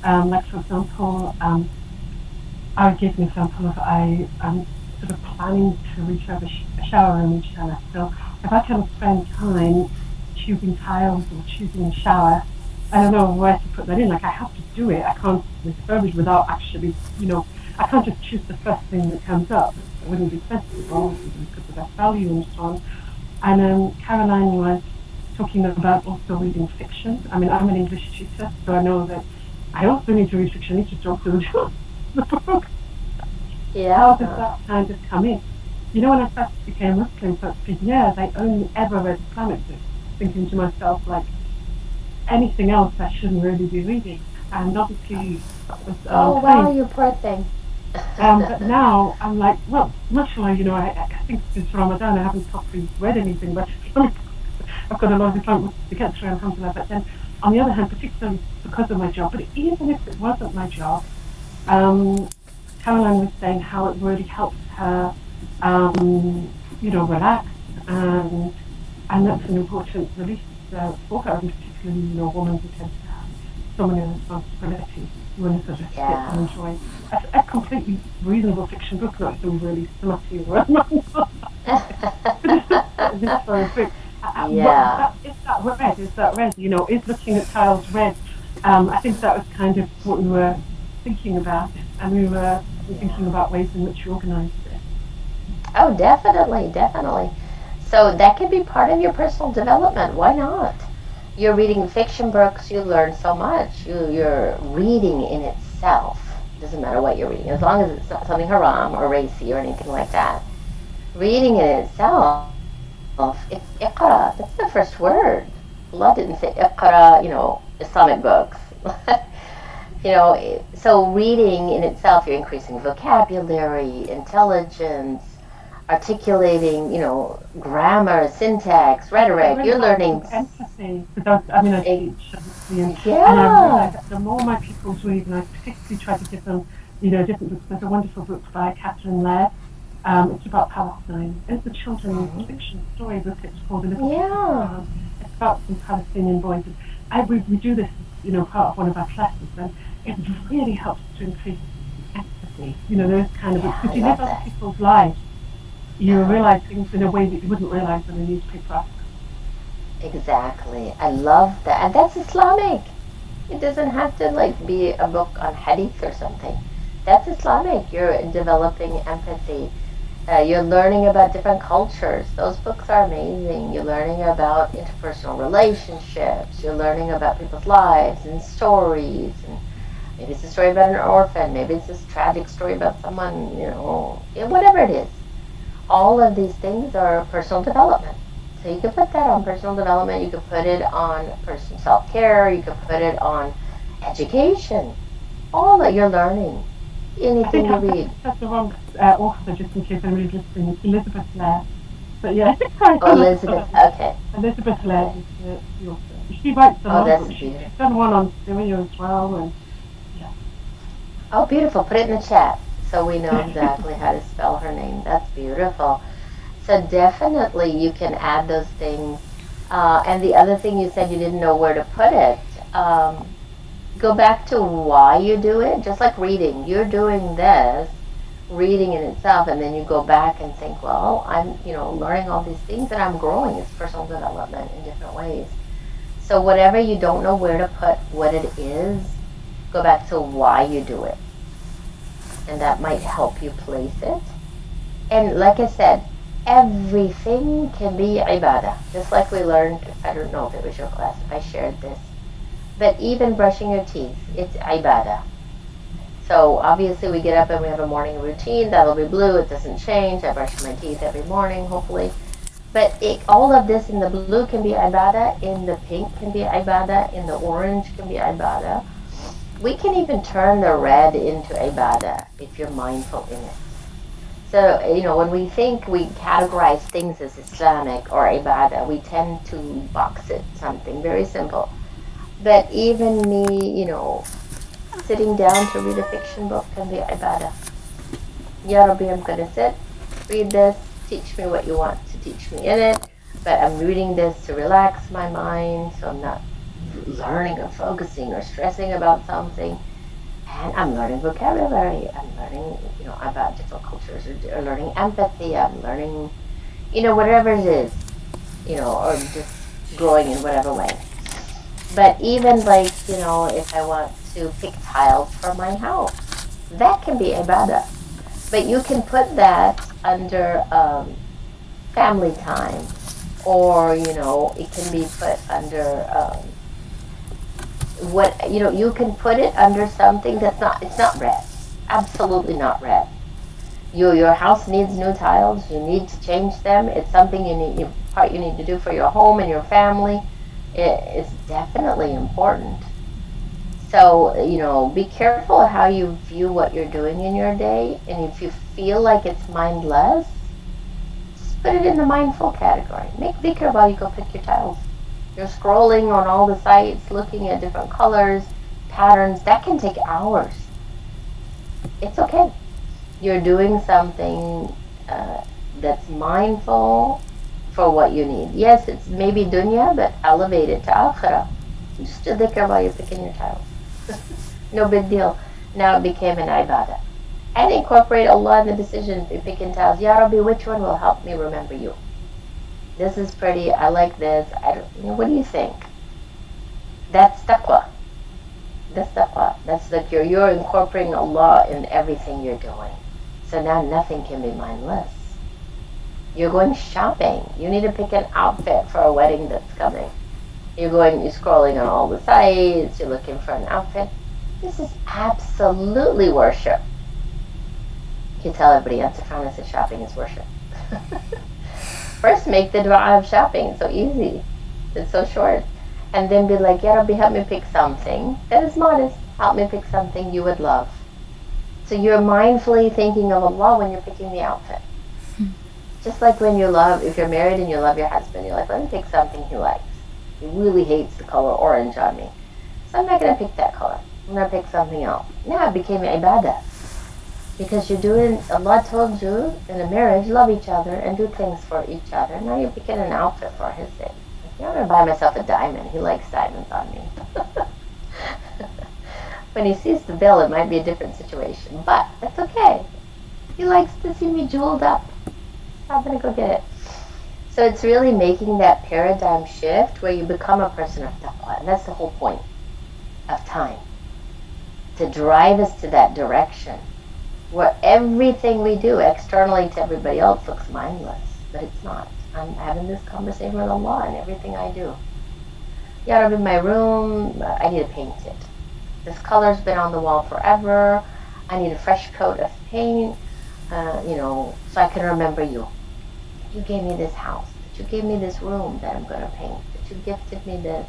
Like, for example, I would give an example of I'm sort of planning to refurb a shower room each time. So if I kind of spend time choosing tiles or choosing a shower, I don't know where to put that in. Like, I have to do it. I can't refurbish without actually, I can't just choose the first thing that comes up. It wouldn't be sensible because of that value and so on. And Caroline was talking about also reading fiction. I mean, I'm an English tutor, so I know that I also need to read fiction. I need to talk to the book. Yeah. How does that kind of come in? When I first became Muslim for years, I only ever read Islamic books, thinking to myself, like, anything else I shouldn't really be reading. And obviously, that was wow, you poor thing. but now I'm like, well, mashallah, I think since Ramadan I haven't properly read anything, but I've got a lot of Islamic books to get through, alhamdulillah. But then, on the other hand, particularly because of my job, but even if it wasn't my job, Caroline was saying how it really helps her, relax, and that's an important release for her, and particularly, a woman who tends to have so many responsibilities. You want to sort of sit and enjoy a completely reasonable fiction book, not some really smutty romance. This sort of book. Is that red? Is looking at tiles red? I think that was kind of what we were thinking about, and we were thinking about ways in which you organize it. Oh, definitely, definitely. So that could be part of your personal development. Why not? You're reading fiction books, you learn so much. You're reading in itself. Doesn't matter what you're reading, as long as it's not something haram or racy or anything like that. Reading in itself, it's iqra. That's the first word. Allah didn't say iqra, Islamic books. So reading in itself, you're increasing vocabulary, intelligence, articulating, grammar, syntax, rhetoric. Really You're learning. Empathy, because I Ex- teach, obviously, and I yeah. realise that the more my pupils read, and I particularly try to give them, different books. There's a wonderful book by Catherine Laird. It's about Palestine. It's a children's fiction storybook. It's called A Little Piece of Ground. It's about some Palestinian boys. And we do this, part of one of our classes, and it really helps to increase empathy. Those kind of books. Because you live other people's lives, you realise things in a way that you wouldn't realise in a newspaper article. Exactly. I love that. And that's Islamic. It doesn't have to be a book on hadith or something. That's Islamic. You're developing empathy. You're learning about different cultures. Those books are amazing. You're learning about interpersonal relationships. You're learning about people's lives and stories. And maybe it's a story about an orphan. Maybe it's this tragic story about someone, whatever it is. All of these things are personal development. So you can put that on personal development. You can put it on personal self-care. You can put it on education. All that you're learning. Anything you read. That's the wrong author, just in case anybody's listening. It's Elizabeth Laird. But yeah, Elizabeth. Okay. Elizabeth Laird is the author. She writes a lot of books. She's done one on Syria as well, and yeah. Oh, beautiful. Put it in the chat so we know exactly how to spell her name. That's beautiful. So definitely you can add those things. And the other thing you said you didn't know where to put it. Go back to why you do it, just like reading. You're doing this, reading in itself, and then you go back and think, well, I'm, learning all these things and I'm growing. It's personal development in different ways. So whatever you don't know where to put what it is, go back to why you do it. And that might help you place it. And like I said, everything can be ibadah. Just like we learned, I don't know if it was your class, if I shared this. But even brushing your teeth, it's ibadah. So obviously we get up and we have a morning routine. That'll be blue. It doesn't change. I brush my teeth every morning, hopefully. But all of this in the blue can be ibadah. In the pink can be ibadah. In the orange can be ibadah. We can even turn the red into ibadah if you're mindful in it. So, when we think we categorize things as Islamic or ibadah, we tend to box it something very simple. But even me, sitting down to read a fiction book can be ibadah. Ya Rabbi, I'm going to sit, read this, teach me what you want to teach me in it, but I'm reading this to relax my mind, so I'm not learning or focusing or stressing about something. And I'm learning vocabulary. I'm learning, about different cultures, or learning empathy. I'm learning, whatever it is, or just growing in whatever way. But even if I want to pick tiles for my house, that can be ibadah. But you can put that under family time, or it can be put under you can put it under something it's not red. Absolutely not red. Your house needs new tiles. You need to change them. It's something you need to do for your home and your family. It is definitely important. So, be careful how you view what you're doing in your day. And if you feel like it's mindless, just put it in the mindful category. Make dhikr while you go pick your tiles. You're scrolling on all the sites, looking at different colors, patterns. That can take hours. It's okay. You're doing something that's mindful for what you need. Yes, it's maybe dunya, but elevate it to akhirah. Just do dhikr while you're picking your tiles. No big deal. Now it became an ibadah. And incorporate Allah in the decision if you're picking tiles. Ya Rabbi, which one will help me remember you? This is pretty. I like this. What do you think? That's taqwa. That's taqwa. That's like you're incorporating Allah in everything you're doing. So now nothing can be mindless. You're going shopping. You need to pick an outfit for a wedding that's coming. You're scrolling on all the sites. You're looking for an outfit. This is absolutely worship. You tell everybody else that shopping is worship. First, make the dua of shopping. It's so easy. It's so short. And then be like, Ya Rabbi, help me pick something that is modest. Help me pick something you would love. So you're mindfully thinking of Allah when you're picking the outfit. Just like when you love, if you're married and you love your husband, you're like, let me pick something he likes. He really hates the color orange on me. So I'm not going to pick that color. I'm going to pick something else. Now it became ibadah. Because you're doing, Allah told you in a marriage, love each other and do things for each other. Now you're picking an outfit for his sake. I'm going to buy myself a diamond. He likes diamonds on me. When he sees the bill, it might be a different situation. But that's okay. He likes to see me jeweled up. I'm going to go get it. So it's really making that paradigm shift where you become a person of taqwa. And that's the whole point of time. To drive us to that direction where everything we do externally to everybody else looks mindless. But it's not. I'm having this conversation with Allah in everything I do. Ya Rabbi, in my room, I need to paint it. This color's been on the wall forever. I need a fresh coat of paint, so I can remember you. You gave me this house, that you gave me this room that I'm going to paint, that you gifted me this.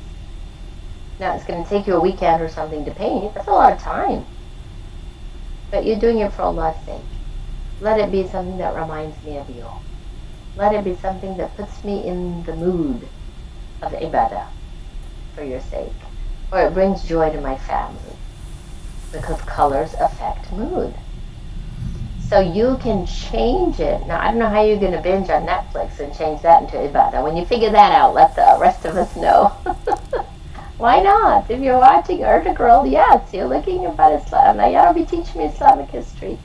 Now, it's going to take you a weekend or something to paint. That's a lot of time. But you're doing it for Allah's sake. Let it be something that reminds me of you. Let it be something that puts me in the mood of ibadah for your sake. Or it brings joy to my family. Because colors affect mood. So you can change it. Now, I don't know how you're going to binge on Netflix and change that into ibadah. When you figure that out, let the rest of us know. Why not? If you're watching Ertugrul, yes, you're looking about Islam. Now, Ya Rabbi, teach me Islamic history.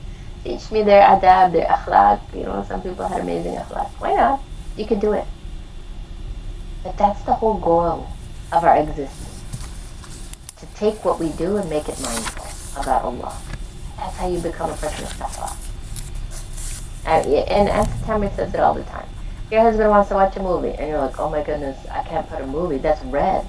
Teach me their adab, their akhlaq. Some people had amazing akhlaq. Why not? You can do it. But that's the whole goal of our existence. To take what we do and make it mindful about Allah. That's how you become a person of taqwa. And Auntie Tammy says it all the time. Your husband wants to watch a movie, and you're like, oh my goodness, I can't put a movie. That's red.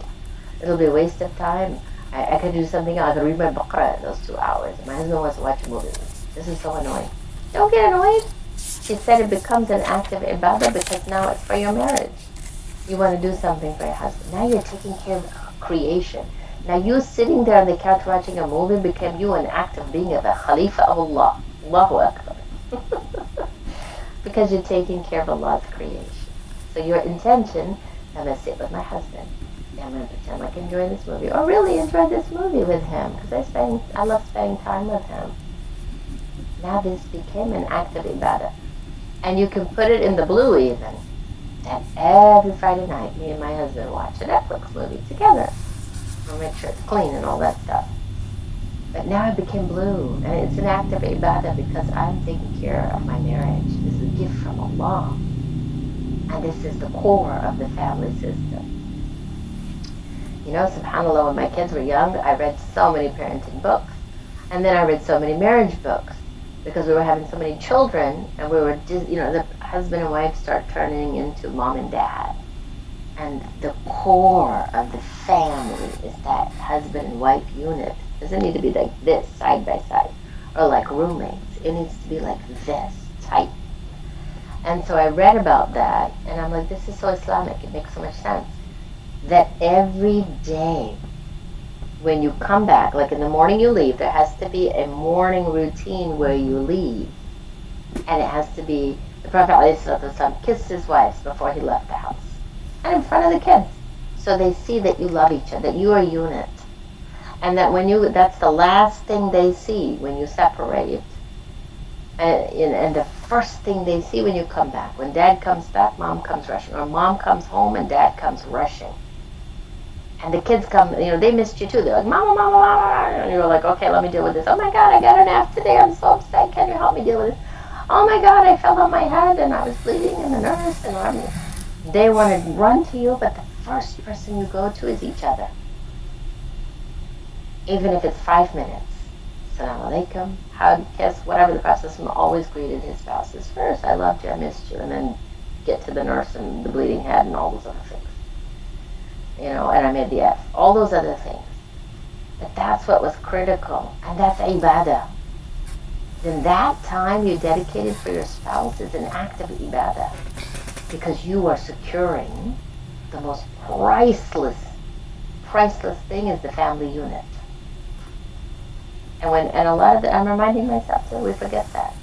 It'll be a waste of time. I could do something else. I could read my Baqarah in those 2 hours. My husband wants to watch a movie. This is so annoying. Don't get annoyed. She said it becomes an act of ibadah because now it's for your marriage. You want to do something for your husband. Now you're taking care of creation. Now you sitting there on the couch watching a movie became you an act of being of a Khalifa of Allah. Allahu Akbar. Because you're taking care of Allah's creation. So your intention, I'm going to sit with my husband. I'm going to pretend like I enjoy this movie. Or really enjoy this movie with him. Because I love spending time with him. Now this became an act of ibadah. And you can put it in the blue even. That every Friday night, me and my husband watch a Netflix movie together. We'll make sure it's clean and all that stuff. But now it became blue, and it's an act of ibadah because I'm taking care of my marriage. This is a gift from Allah. And this is the core of the family system. SubhanAllah, when my kids were young, I read so many parenting books. And then I read so many marriage books because we were having so many children, and we were just, the husband and wife start turning into mom and dad. And the core of the family is that husband and wife unit. It doesn't need to be like this, side by side, or like roommates. It needs to be like this, tight. And so I read about that, and I'm like, this is so Islamic. It makes so much sense. That every day, when you come back, like in the morning you leave, there has to be a morning routine where you leave. And it has to be, the Prophet ﷺ kissed his wives before he left the house. And in front of the kids. So they see that you love each other, that you are a unit. And that that's the last thing they see when you separate. And the first thing they see when you come back. When dad comes back, mom comes rushing. Or mom comes home and dad comes rushing. And the kids come, they missed you too. They're like, mama, mama, mama. And you're like, okay, let me deal with this. Oh my God, I got an F today. I'm so upset. Can you help me deal with this? Oh my God, I fell on my head and I was bleeding and the nurse. And they want to run to you, but the first person you go to is each other. Even if it's 5 minutes. Assalamu alaikum, hug, kiss, whatever the process. And always greeted his spouses first. I loved you, I missed you. And then get to the nurse and the bleeding head and all those other things. And I made the F. All those other things. But that's what was critical. And that's ibadah. Then that time you dedicated for your spouse is an act of ibadah. Because you are securing the most priceless thing is the family unit. And a lot of I'm reminding myself that we forget that.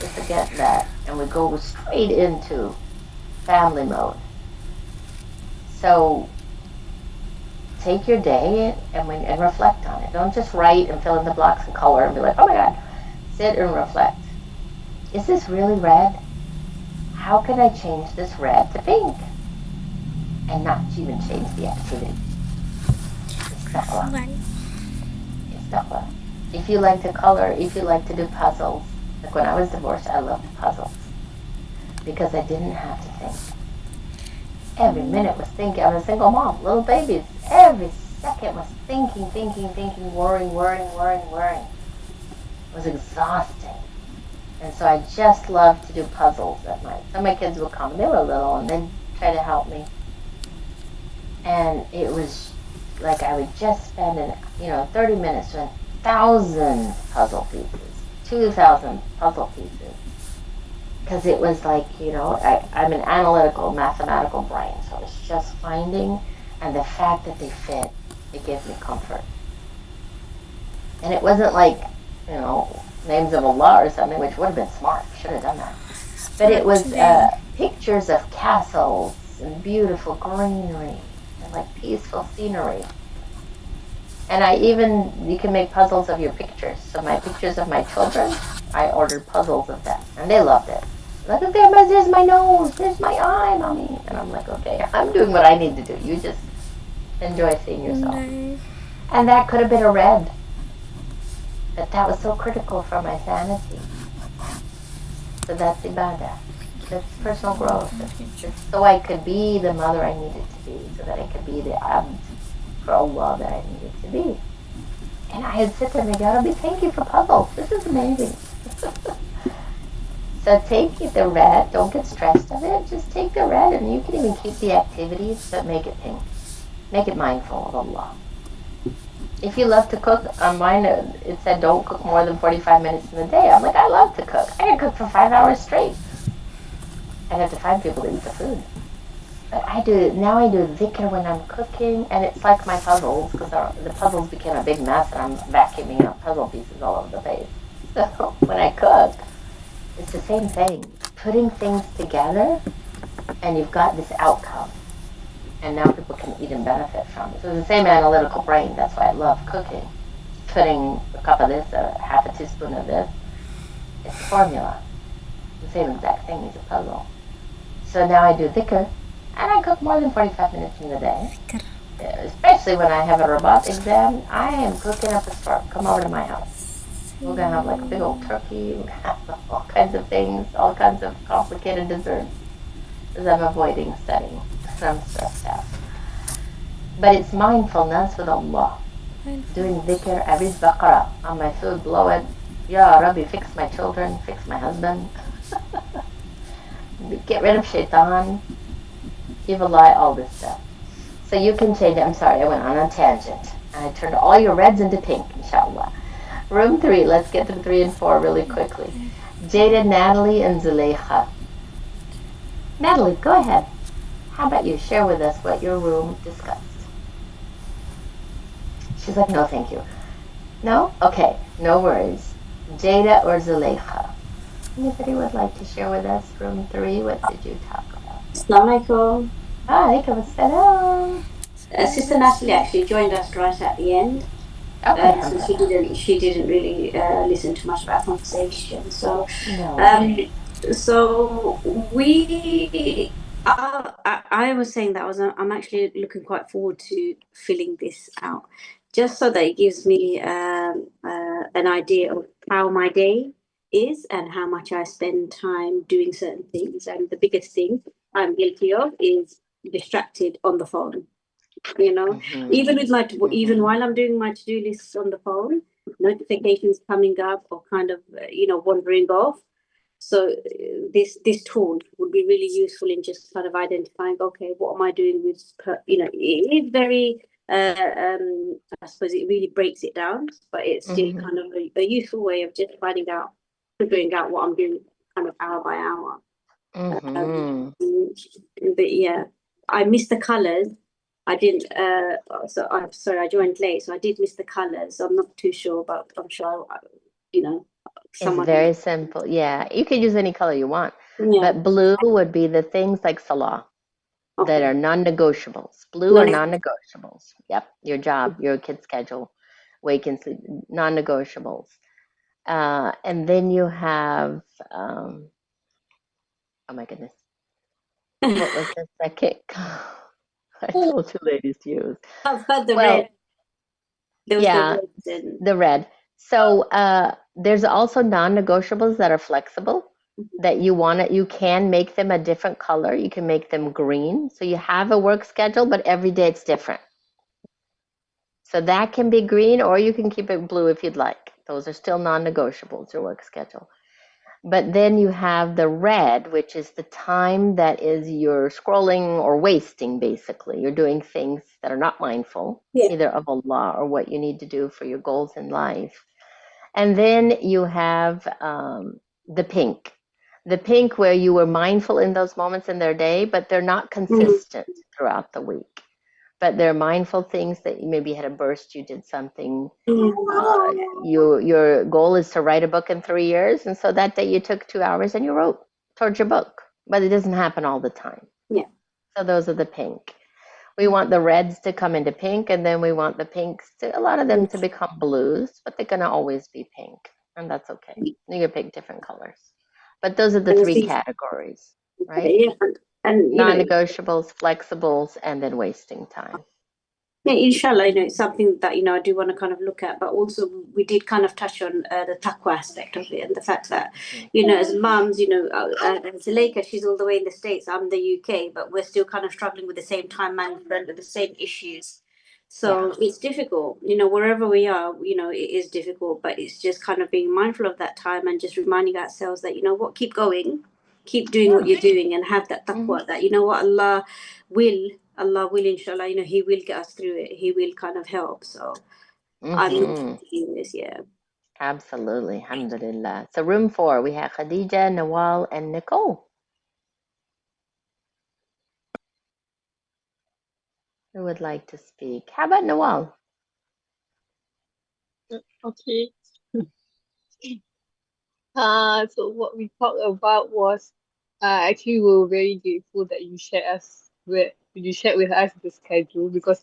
we forget that, and we go straight into family mode. So take your day and reflect on it. Don't just write and fill in the blocks and color and be like, oh my God. Sit and reflect. Is this really red? How can I change this red to pink? And not even change the activity. It's taqwa. Right. It's taqwa. If you like to color, if you like to do puzzles, like when I was divorced, I loved puzzles because I didn't have to think. Every minute was thinking. I was a single mom, little babies. Every second was thinking, worrying. It was exhausting. And so I just loved to do puzzles at night. So my kids would come, they were little, and they'd try to help me. And it was like I would just spend 30 minutes doing 1,000 puzzle pieces, 2,000 puzzle pieces. Because it was like, I'm an analytical, mathematical brain, so I was just finding, and the fact that they fit, it gave me comfort. And it wasn't like, names of Allah or something, which would have been smart, should have done that. But it was pictures of castles and beautiful greenery and like peaceful scenery. And you can make puzzles of your pictures. So my pictures of my children, I ordered puzzles of them, and they loved it. Like, okay, but there's my nose, there's my eye, mommy. And I'm like, okay, I'm doing what I need to do. You just enjoy seeing yourself. And that could have been a red. But that was so critical for my sanity. So that's ibadah. That's personal growth. It's so I could be the mother I needed to be, so that I could be the abd for Allah that I needed to be. And I had sit there and go, Rabbi, thank you for puzzles. This is amazing. So take the red, don't get stressed of it, just take the red, and you can even keep the activities, but make it pink. Make it mindful of Allah. If you love to cook, on mine it said don't cook more than 45 minutes in the day. I'm like, I love to cook. I can cook for 5 hours straight. I'd have to find people to eat the food. But I do dhikr when I'm cooking, and it's like my puzzles, because the puzzles became a big mess, and I'm vacuuming out puzzle pieces all over the place. So when I cook, it's the same thing. Putting things together, and you've got this outcome. And now people can eat and benefit from it. So it's the same analytical brain. That's why I love cooking. Putting a cup of this, half a teaspoon of this. It's a formula. The same exact thing as a puzzle. So now I do dhikr, and I cook more than 45 minutes in the day. Especially when I have a Rabat exam, I am cooking up a storm. Come over to my house. We're going to have like a big old turkey. We're going to have all kinds of things, all kinds of complicated desserts. Because I'm avoiding studying. I'm stressed out. But it's mindfulness with Allah. Doing dhikr, every baqarah on my food, blow it. Ya Rabbi, fix my children, fix my husband. Get rid of shaitan, evil eye, all this stuff. So you can change it. I'm sorry, I went on a tangent. And I turned all your reds into pink, inshallah. Room 3, let's get to 3 and 4 really quickly. Jada, Natalie, and Zuleikha. Natalie, go ahead. How about you share with us what your room discussed? She's like, no, thank you. No? Okay, no worries. Jada or Zuleikha? Anybody would like to share with us room 3? What did you talk about? Assalamualaikum. Alaikum assalam. Sister Natalie actually joined us right at the end. Okay. So she didn't really listen to much of our conversation. So No. so I was saying that I'm actually looking quite forward to filling this out, just so that it gives me an idea of how my day is and how much I spend time doing certain things. And the biggest thing I'm guilty of is distracted on the phone. Even with my even while I'm doing my to-do lists on the phone, notifications coming up or kind of wandering off. So this tool would be really useful in just kind of identifying, okay, what am I doing with, it is very, I suppose it really breaks it down, but it's still kind of a useful way of just figuring out what I'm doing kind of hour by hour. But yeah, I missed the colors. I didn't, I'm sorry, I joined late, so I did miss the colors. I'm not too sure, but I'm sure, It's someone very simple. Yeah, you can use any color you want, yeah. but blue would be the things like salah that Okay. are non-negotiables. Blue No, are no. non-negotiables. Yep, your job, your kid's schedule, wake and sleep, non-negotiables. And then you have, oh my goodness, what was the second? I told you ladies to use. I've heard the Well, red. There was the yeah, red. And the red. So there's also non-negotiables that are flexible that you can make them a different color. You can make them green. So you have a work schedule, but every day it's different. So that can be green, or you can keep it blue if you'd like. Those are still non-negotiables, your work schedule. But then you have the red, which is the time that is you're scrolling or wasting, basically. You're doing things that are not mindful, Yeah. either of Allah or what you need to do for your goals in life. And then you have the pink. The pink where you were mindful in those moments in their day, but they're not consistent throughout the week. But they're mindful things that you maybe had a burst, you did something. Your goal is to write a book in 3 years, and so that day you took 2 hours and you wrote towards your book, but it doesn't happen all the time. Yeah. So those are the pink. We want the reds to come into pink, and then we want the pinks to, a lot of them to become blues, but they're going to always be pink, and that's okay. You can pick different colors. But those are the And 3 categories, right? Yeah. And you know, Non-negotiables, flexibles, and then wasting time. yeah, inshallah, you know, it's something that, you know, I do want to kind of look at, but also we did kind of touch on the taqwa aspect of it and the fact that, you know, as mums, you know, as Zuleika, she's all the way in the States, I'm the UK, but we're still kind of struggling with the same time management, with the same issues. So it's difficult, you know, wherever we are, you know, it is difficult, but it's just kind of being mindful of that time and just reminding ourselves that, you know what, keep going, keep doing what you're doing, and have that taqwa that, you know what, Allah will inshallah, you know, he will get us through it, he will kind of help. So I'm doing this. Yeah, Absolutely. Alhamdulillah. So room 4, we have Khadija, Nawal, and Nicole. Who would like to speak? How about Nawal? Okay. So what we talked about was actually we were very grateful that you shared with us the schedule, because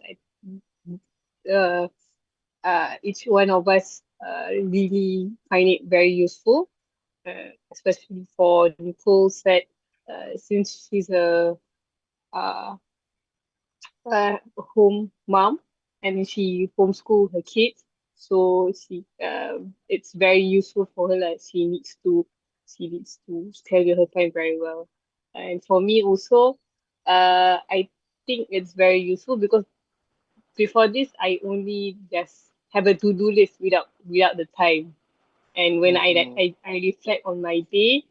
each one of us really find it very useful, especially for Nicole said, since she's a home mom and she homeschool her kids, so it's very useful for her. Like she needs to schedule her time very well. And for me also, I think it's very useful because before this I only just have a to-do list without the time. And when I reflect on my day,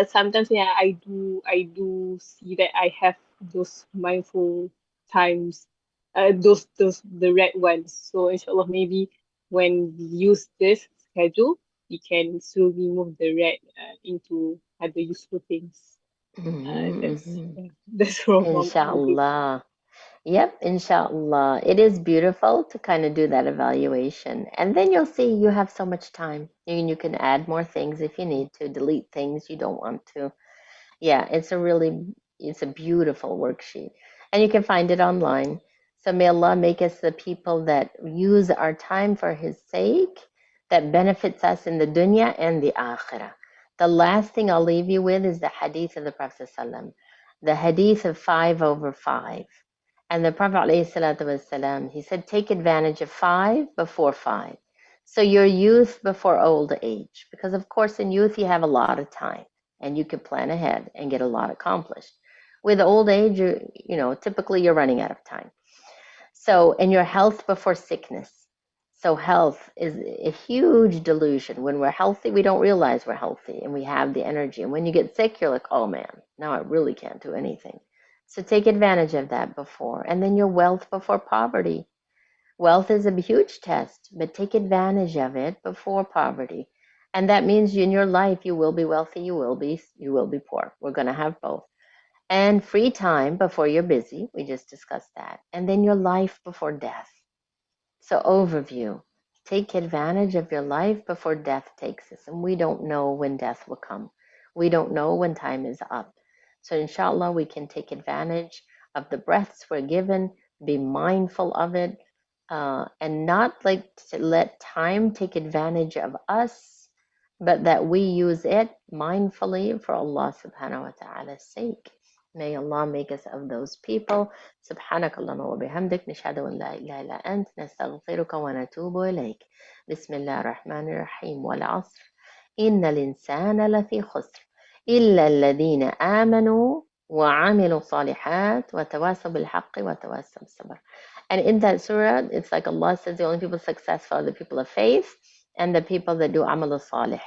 sometimes I do see that I have those mindful times, those the red ones. So inshallah, maybe when we use this schedule, we can slowly move the red into other useful things. That's from my point of view. Inshallah. Yep, inshallah. It is beautiful to kind of do that evaluation. And then you'll see you have so much time. And you can add more things if you need to, delete things you don't want to. Yeah, it's a beautiful worksheet. And you can find it online. So may Allah make us the people that use our time for His sake, that benefits us in the dunya and the akhirah. The last thing I'll leave you with is the hadith of the Prophet ﷺ, the hadith of 5 over 5. And the Prophet ﷺ, he said, take advantage of 5 before 5. So your youth before old age, because of course in youth you have a lot of time and you can plan ahead and get a lot accomplished. With old age, typically you're running out of time. So, and your health before sickness. So health is a huge delusion. When we're healthy, we don't realize we're healthy and we have the energy. And when you get sick, you're like, oh man, now I really can't do anything. So take advantage of that before. And then your wealth before poverty. Wealth is a huge test, but take advantage of it before poverty. And that means in your life, you will be wealthy, you will be poor. We're going to have both. And free time before you're busy. We just discussed that. And then your life before death. So overview. Take advantage of your life before death takes us. And we don't know when death will come. We don't know when time is up. So inshallah, we can take advantage of the breaths we're given, be mindful of it, and not like to let time take advantage of us, but that we use it mindfully for Allah subhanahu wa ta'ala's sake. May Allah make us of those people. سبحانك اللهم وبحمدك نشهد أن لا إله إلا أنت نستغفرك ونتوب إليك. بسم الله الرحمن الرحيم والعصر إن الإنسان لفي خسر إلا الذين آمنوا وعملوا الصالحات وتواصوا بالحق وتواصوا بالصبر. And in that surah, it's like Allah says the only people successful are the people of faith and the people that do amal salih.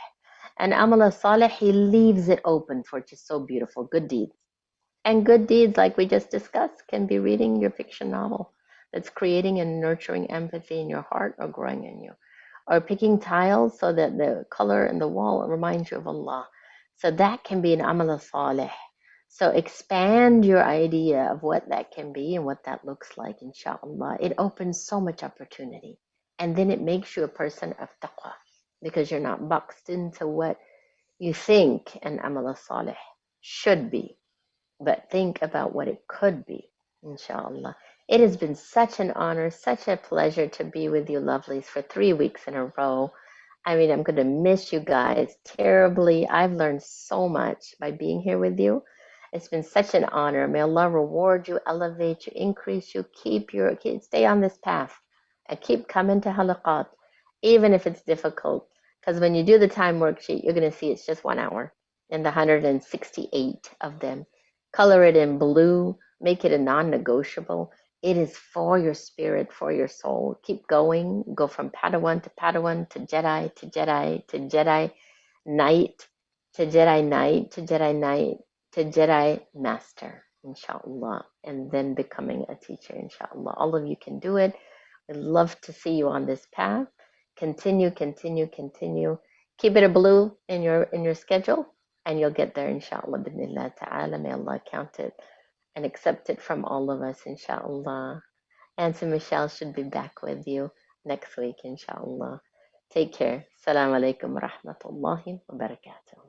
And amal salih, He leaves it open for just so beautiful, good deeds. And good deeds, like we just discussed, can be reading your fiction novel that's creating and nurturing empathy in your heart or growing in you. Or picking tiles so that the color in the wall reminds you of Allah. So that can be an amal salih. So expand your idea of what that can be and what that looks like, inshallah. It opens so much opportunity. And then it makes you a person of taqwa because you're not boxed into what you think an amal salih should be. But think about what it could be, inshallah. It has been such an honor, such a pleasure to be with you lovelies for 3 weeks in a row. I mean, I'm going to miss you guys terribly. I've learned so much by being here with you. It's been such an honor. May Allah reward you, elevate you, increase you, stay on this path and keep coming to halaqat, even if it's difficult. Because when you do the time worksheet, you're going to see it's just 1 hour and the 168 of them. Color it in blue, make it a non-negotiable. It is for your spirit, for your soul. Keep going. Go from Padawan to Padawan to Jedi to Jedi to Jedi Knight to Jedi Knight to Jedi Knight to Jedi Master, inshallah. And then becoming a teacher, inshallah. All of you can do it. I'd love to see you on this path. Continue, continue, continue. Keep it a blue in your schedule. And you'll get there, inshallah, bidnillah ta'ala. May Allah count it and accept it from all of us, inshallah. Auntie Michelle should be back with you next week, inshallah. Take care. Assalamu alaikum wa rahmatullahi wa barakatuh.